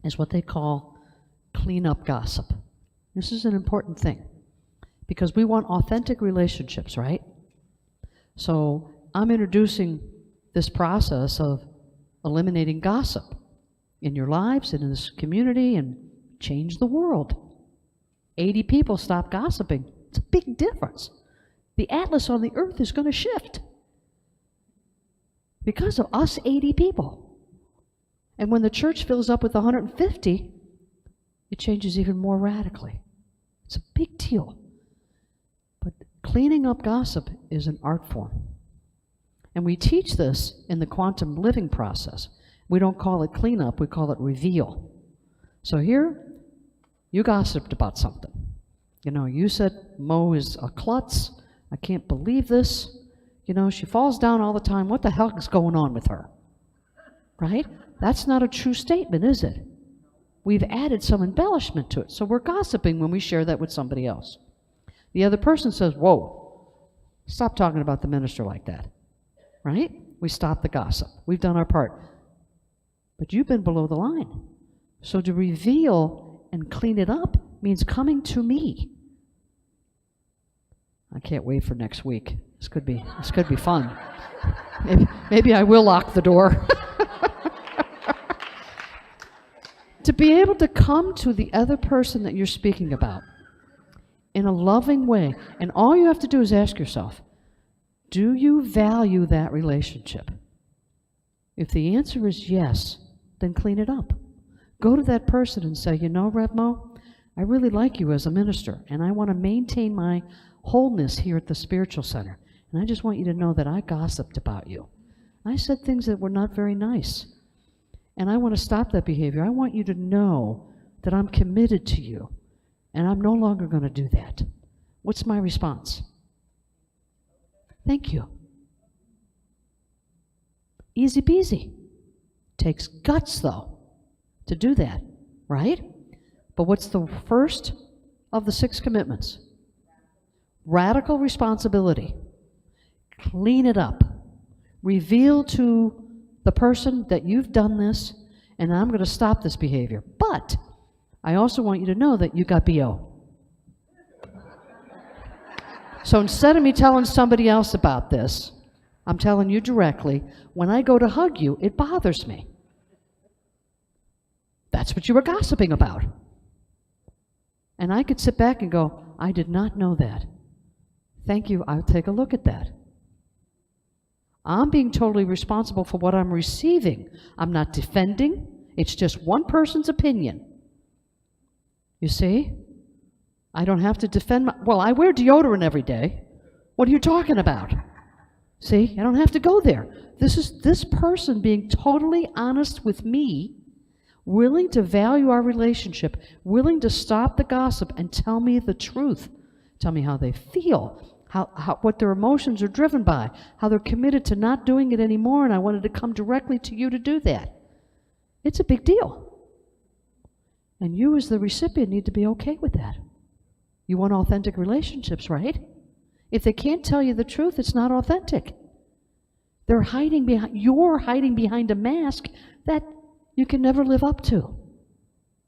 Speaker 1: is what they call clean up gossip. This is an important thing because we want authentic relationships, right? So I'm introducing this process of eliminating gossip in your lives and in this community and change the world. 80 people stop gossiping. It's a big difference. The atlas on the earth is going to shift because of us 80 people. And when the church fills up with 150, it changes even more radically. It's a big deal. But cleaning up gossip is an art form. And we teach this in the quantum living process. We don't call it cleanup, we call it reveal. So here, you gossiped about something. You know, you said Mo is a klutz. I can't believe this. You know, she falls down all the time. What the hell is going on with her? Right? That's not a true statement, is it? We've added some embellishment to it. So we're gossiping when we share that with somebody else. The other person says, whoa, stop talking about the minister like that. Right? We stop the gossip. We've done our part. But you've been below the line. So to reveal and clean it up means coming to me. I can't wait for next week. This could be fun. Maybe I will lock the door. To be able to come to the other person that you're speaking about in a loving way. And all you have to do is ask yourself, do you value that relationship? If the answer is yes, then clean it up. Go to that person and say, you know, Rev Mo, I really like you as a minister, and I want to maintain my wholeness here at the spiritual center. And I just want you to know that I gossiped about you. I said things that were not very nice. And I want to stop that behavior. I want you to know that I'm committed to you, and I'm no longer going to do that. What's my response? Thank you. Easy peasy. Takes guts, though. to do that, right? But what's the first of the 6 commitments? Radical responsibility. Clean it up. Reveal to the person that you've done this, and I'm going to stop this behavior. But I also want you to know that you got BO. So instead of me telling somebody else about this, I'm telling you directly, when I go to hug you, it bothers me. That's what you were gossiping about. And I could sit back and go, I did not know that. Thank you, I'll take a look at that. I'm being totally responsible for what I'm receiving. I'm not defending. It's just one person's opinion. You see? I don't have to defend well, I wear deodorant every day. What are you talking about? See, I don't have to go there. This is this person being totally honest with me, willing to value our relationship, willing to stop the gossip and tell me the truth. Tell me how they feel, what their emotions are driven by, how they're committed to not doing it anymore, and I wanted to come directly to you to do that. It's a big deal. And you as the recipient need to be okay with that. You want authentic relationships, right? If they can't tell you the truth, it's not authentic. You're hiding behind a mask that you can never live up to.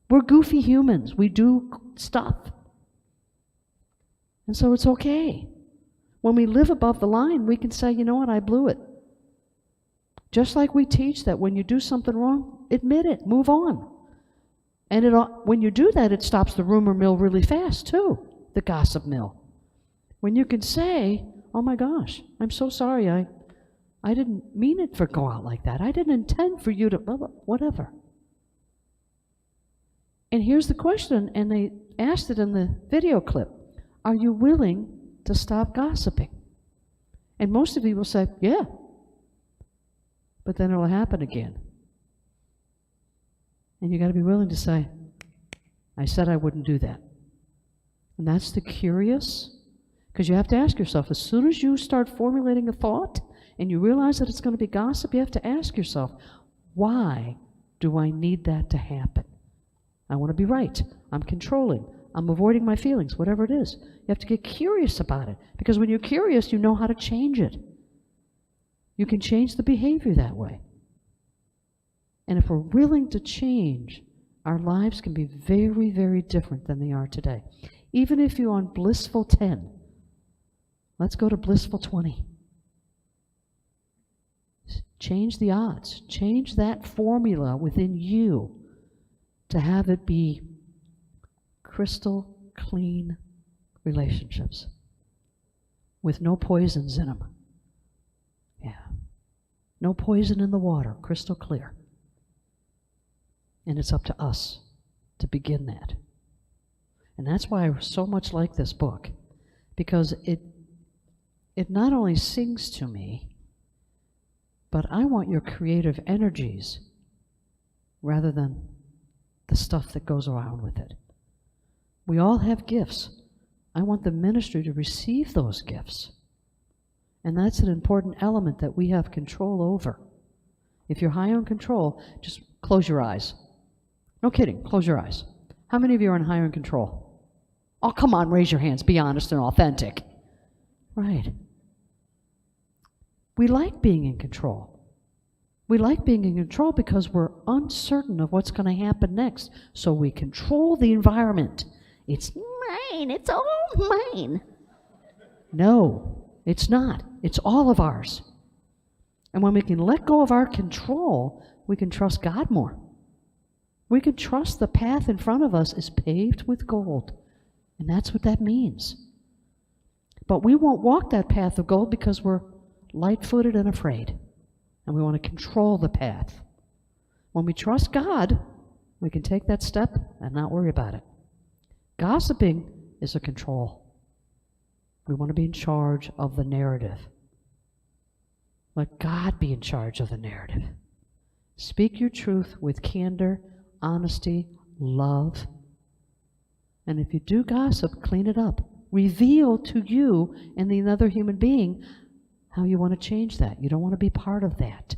Speaker 1: We're goofy humans. We do stuff. And so it's okay. When we live above the line, we can say, you know what, I blew it. Just like we teach that when you do something wrong, admit it, move on. And when you do that, it stops the rumor mill really fast, too, the gossip mill. When you can say, oh my gosh, I'm so sorry, I didn't mean it for go out like that. I didn't intend for you to, blah, blah, whatever. And here's the question, and they asked it in the video clip. Are you willing to stop gossiping? And most of you will say, yeah. But then it'll happen again. And you got to be willing to say, I said I wouldn't do that. And that's the curious, because you have to ask yourself, as soon as you start formulating a thought and you realize that it's going to be gossip, you have to ask yourself, why do I need that to happen? I want to be right. I'm controlling. I'm avoiding my feelings, whatever it is. You have to get curious about it, because when you're curious, you know how to change it. You can change the behavior that way. And if we're willing to change, our lives can be very, very different than they are today. Even if you're on blissful 10, let's go to blissful 20. Change the odds. Change that formula within you to have it be crystal clean relationships with no poisons in them. Yeah. No poison in the water, crystal clear. And it's up to us to begin that. And that's why I so much like this book, because it not only sings to me, but I want your creative energies rather than the stuff that goes around with it. We all have gifts. I want the ministry to receive those gifts. And that's an important element that we have control over. If you're high on control, just close your eyes. No kidding, close your eyes. How many of you are in high on control? Oh, come on, raise your hands, be honest and authentic. Right. We like being in control. We like being in control because we're uncertain of what's going to happen next. So we control the environment. It's mine, it's all mine. No, it's not. It's all of ours. And when we can let go of our control, we can trust God more. We can trust the path in front of us is paved with gold. And that's what that means. But we won't walk that path of gold because we're light-footed and afraid. And we want to control the path. When we trust God, we can take that step and not worry about it. Gossiping is a control. We want to be in charge of the narrative. Let God be in charge of the narrative. Speak your truth with candor, honesty, love. And if you do gossip, clean it up. Reveal to you and the other human being how you want to change that. You don't want to be part of that.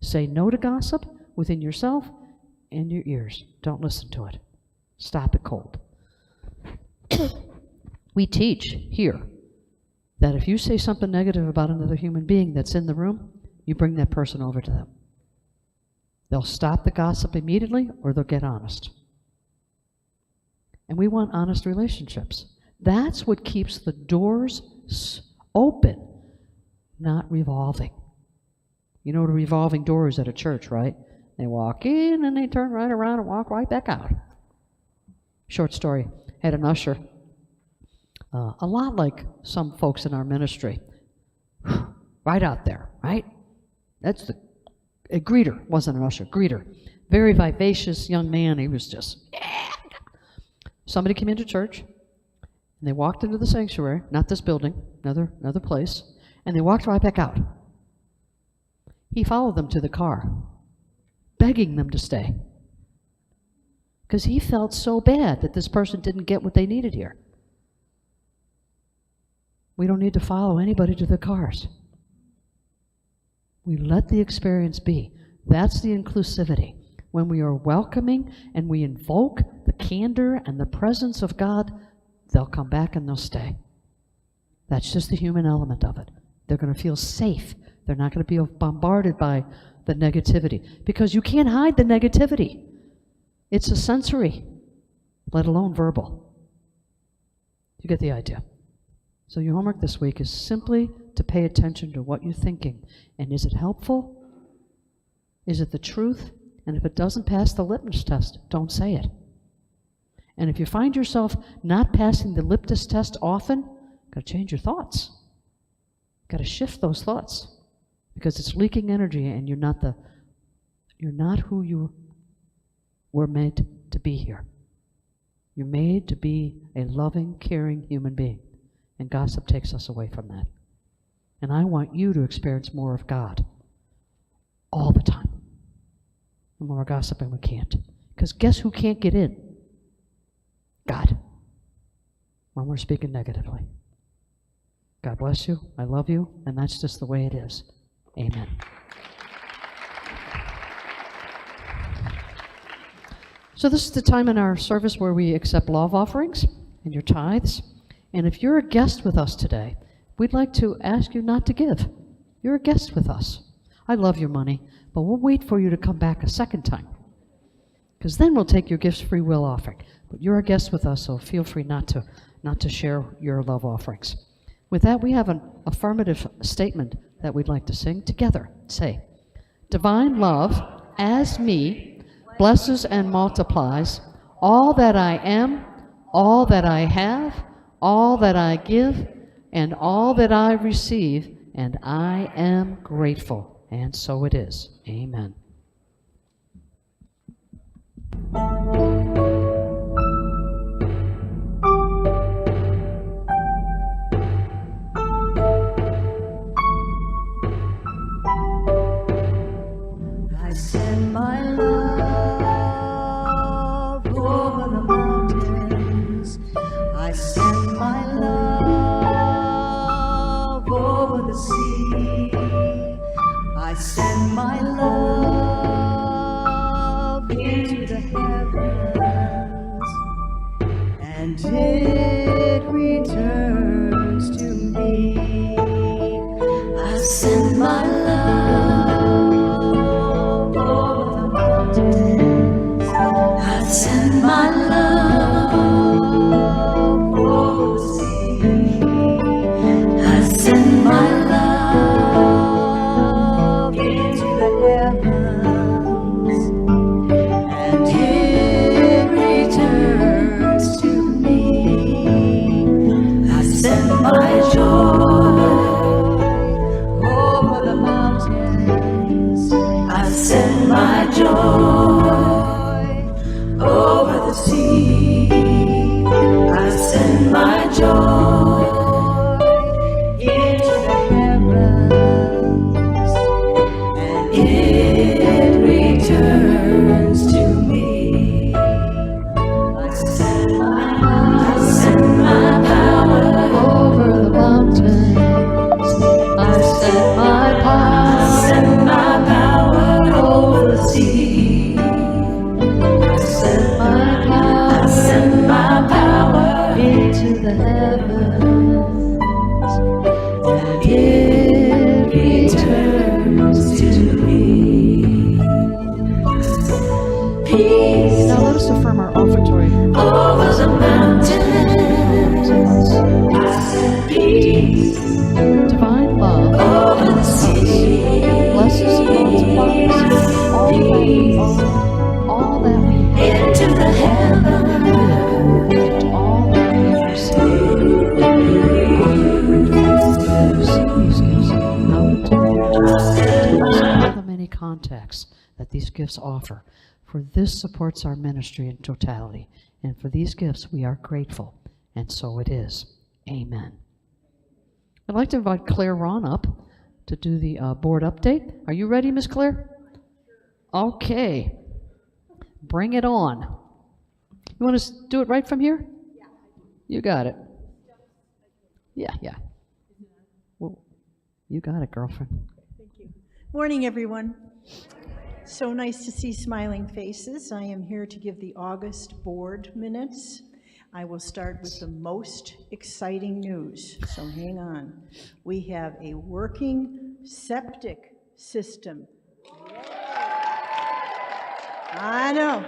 Speaker 1: Say no to gossip within yourself in your ears. Don't listen to it. Stop it cold. We teach here that if you say something negative about another human being that's in the room, you bring that person over to them. They'll stop the gossip immediately or they'll get honest. And we want honest relationships. That's what keeps the doors open, not revolving. You know what a revolving door is at a church, right? They walk in and they turn right around and walk right back out. Short story. Had an usher, a lot like some folks in our ministry, right out there, right? That's a greeter, wasn't an usher, greeter. Very vivacious young man. He was just, yeah. Somebody came into church, and they walked into the sanctuary, not this building, another place, and they walked right back out. He followed them to the car, begging them to stay, because he felt so bad that this person didn't get what they needed here. We don't need to follow anybody to their cars. We let the experience be. That's the inclusivity. When we are welcoming and we invoke the candor and the presence of God, they'll come back and they'll stay. That's just the human element of it. They're going to feel safe. They're not going to be bombarded by the negativity, because you can't hide the negativity. It's a sensory, let alone verbal. You get the idea. So your homework this week is simply to pay attention to what you're thinking. And is it helpful? Is it the truth? And if it doesn't pass the litmus test, don't say it. And if you find yourself not passing the litmus test often, you've got to change your thoughts. You've got to shift those thoughts, because it's leaking energy and you're not who you were made to be here. You're made to be a loving, caring human being. And gossip takes us away from that. And I want you to experience more of God all the time. The more gossiping we can't. Because guess who can't get in? God. When we're speaking negatively. God bless you. I love you. And that's just the way it is. Amen. So this is the time in our service where we accept love offerings and your tithes. And if you're a guest with us today, we'd like to ask you not to give. You're a guest with us. I love your money, but we'll wait for you to come back a second time, because then we'll take your gifts free will offering. But you're a guest with us, so feel free not to share your love offerings. With that, we have an affirmative statement that we'd like to sing together. Say, divine love as me blesses and multiplies all that I am, all that I have, all that I give, and all that I receive, and I am grateful. And so it is. Amen.
Speaker 3: I send my love over the mountains. I send my love over the sea. I send my love into the heavens, and it returns to me. I send my love over the mountains. I send my love over the sea. I send my love into the heavens, and it returns to me. I
Speaker 1: context that these gifts offer. For this supports our ministry in totality, and for these gifts we are grateful, and so it is. Amen. I'd like to invite Claire Ron up to do the board update. Are you ready, Miss Claire? Okay. Bring it on. You want to do it right from here? Yeah. You got it. Yeah. Well, you got it, girlfriend.
Speaker 6: Thank you. Morning, everyone. So nice to see smiling faces. I am here to give the August board minutes. I will start with the most exciting news, so hang on. We have a working septic system. I know.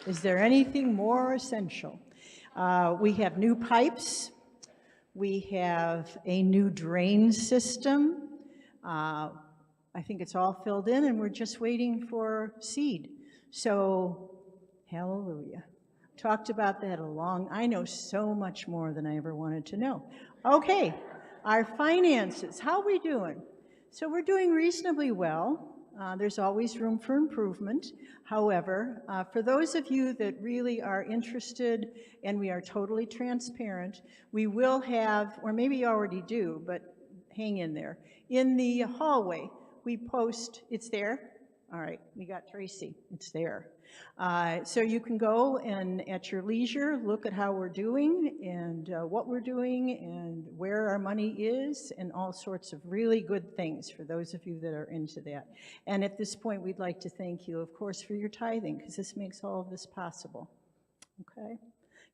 Speaker 6: Is there anything more essential? We have new pipes. We have a new drain system. I think it's all filled in, and we're just waiting for seed. So, hallelujah. Talked about that I know so much more than I ever wanted to know. Okay, our finances, how are we doing? So we're doing reasonably well. There's always room for improvement. However, for those of you that really are interested, and we are totally transparent, we will have, or maybe you already do, but hang in there. In the hallway, we post, it's there? All right, we got Tracy, it's there. So you can go and at your leisure, look at how we're doing and what we're doing and where our money is and all sorts of really good things for those of you that are into that. And at this point, we'd like to thank you, of course, for your tithing, because this makes all of this possible. Okay?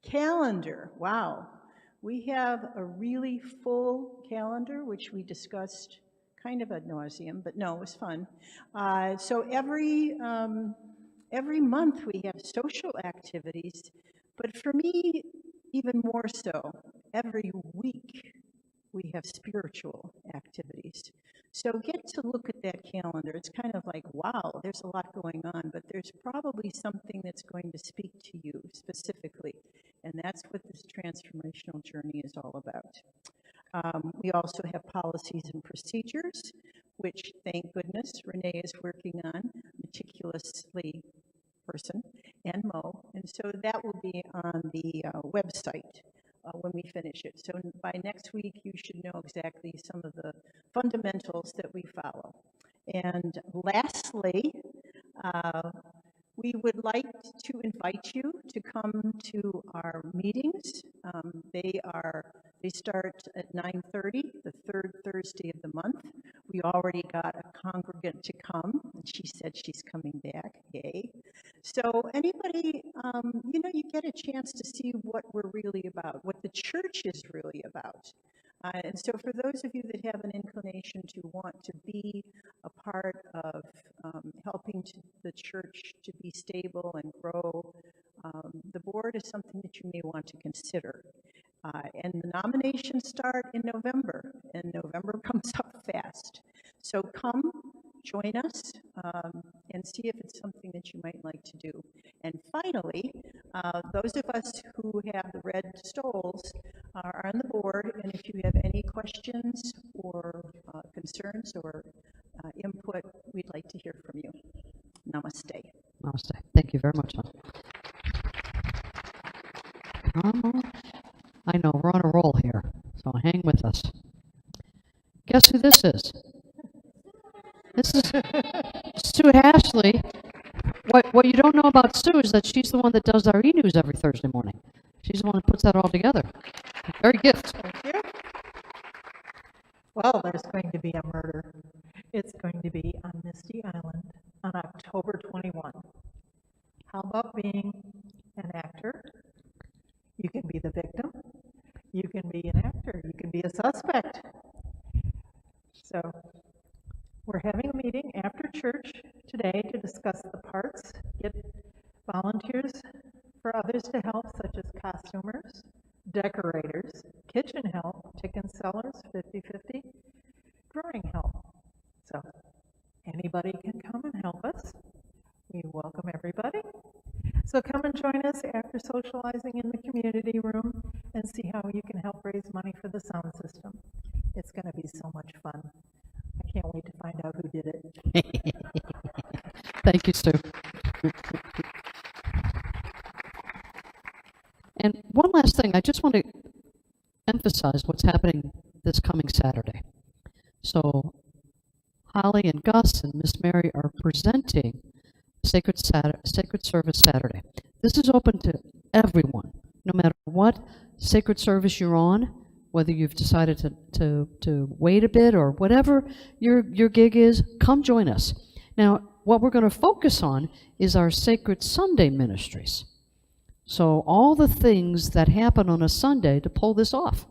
Speaker 6: Calendar, wow. We have a really full calendar, which we discussed kind of ad nauseum, but no, it was fun. So every month we have social activities, but for me, even more so, every week we have spiritual activities. So get to look at that calendar. It's kind of like, wow, there's a lot going on, but there's probably something that's going to speak to you specifically, and that's what this transformational journey is all about. We also have policies and procedures, which, thank goodness, Renee is working on meticulously, person, and Mo, and so that will be on the website when we finish it. So by next week, you should know exactly some of the fundamentals that we follow. And lastly, we would like to invite you to come to our meetings. They start at 9:30, the third Thursday of the month. We already got a congregant to come, and she said she's coming back. Yay. So anybody, you get a chance to see what we're really about, what the church is really about. And so for those of you that have an inclination to want to be a part of helping the church to be stable and grow, the board is something that you may want to consider. And the nominations start in November, and November comes up fast. So come, join us, and see if it's something that you might like to do. And finally, those of us who have the red stoles are on the board, and if you have any questions or concerns or input, we'd like to hear from you. Namaste.
Speaker 1: Namaste. Thank you very much, hon. Come on. I know, we're on a roll here, so hang with us. Guess who this is? This is Sue Ashley. What you don't know about Sue is that she's the one that does our e-news every Thursday morning. She's the one that puts that all together. Very gift.
Speaker 7: Thank you. Well, there's going to be a murder. It's going to be on Misty Island on October 21. How about being an actor? You can be the victim. You can be an actor. You can be a suspect. So we're having a meeting after church today to discuss the parts, get volunteers for others to help, such as costumers, decorators, kitchen help, chicken sellers, 50-50, drawing help. So anybody can come and help us. We welcome everybody. So come and join us after socializing in the community room and see how you can help raise money for the sound system. It's going to be so much fun. I can't wait to find out who did it.
Speaker 1: Thank you, Sue. And one last thing, I just want to emphasize what's happening this coming Saturday. So Holly and Gus and Miss Mary are presenting Sacred Service Saturday. This is open to everyone, no matter what sacred service you're on, whether you've decided to wait a bit or whatever your gig is, come join us. Now, what we're going to focus on is our Sacred Sunday ministries. So all the things that happen on a Sunday to pull this off.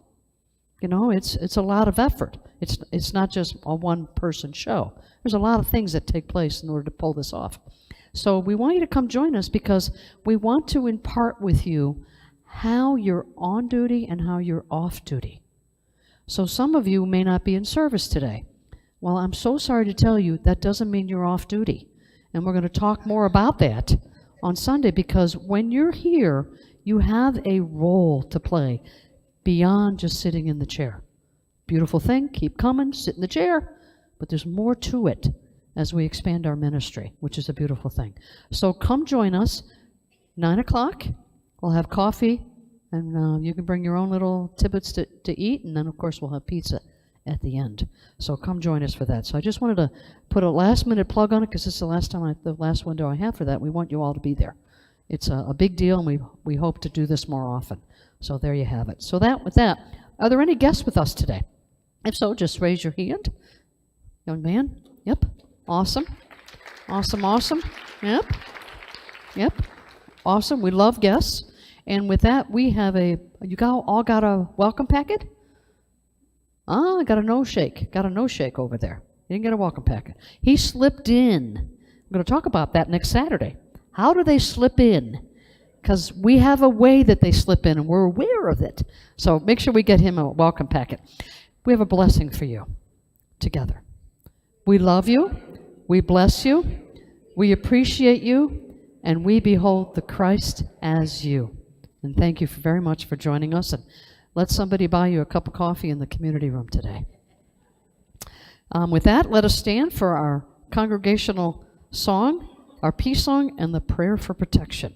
Speaker 1: You know, it's a lot of effort. It's not just a one-person show. There's a lot of things that take place in order to pull this off. So we want you to come join us because we want to impart with you how you're on duty and how you're off duty. So some of you may not be in service today. Well, I'm so sorry to tell you that doesn't mean you're off duty. And we're going to talk more about that on Sunday because when you're here, you have a role to play beyond just sitting in the chair. Beautiful thing, keep coming, sit in the chair, but there's more to it as we expand our ministry, which is a beautiful thing. So come join us, 9 o'clock. We'll have coffee, and you can bring your own little tidbits to eat, and then, of course, we'll have pizza at the end. So come join us for that. So I just wanted to put a last-minute plug on it because this is the last window I have for that. We want you all to be there. It's a big deal, and we hope to do this more often. So there you have it. So with that, are there any guests with us today? If so, just raise your hand. Young man? Yep. Awesome. Awesome, awesome. Yep. Yep. Awesome. We love guests. And with that, we have all got a welcome packet? I got a no-shake. Got a no-shake over there. You didn't get a welcome packet. He slipped in. I'm going to talk about that next Saturday. How do they slip in? Because we have a way that they slip in, and we're aware of it. So make sure we get him a welcome packet. We have a blessing for you together. We love you. We bless you. We appreciate you. And we behold the Christ as you. And thank you very much for joining us. And let somebody buy you a cup of coffee in the community room today. With that, let us stand for our congregational song, our peace song, and the prayer for protection.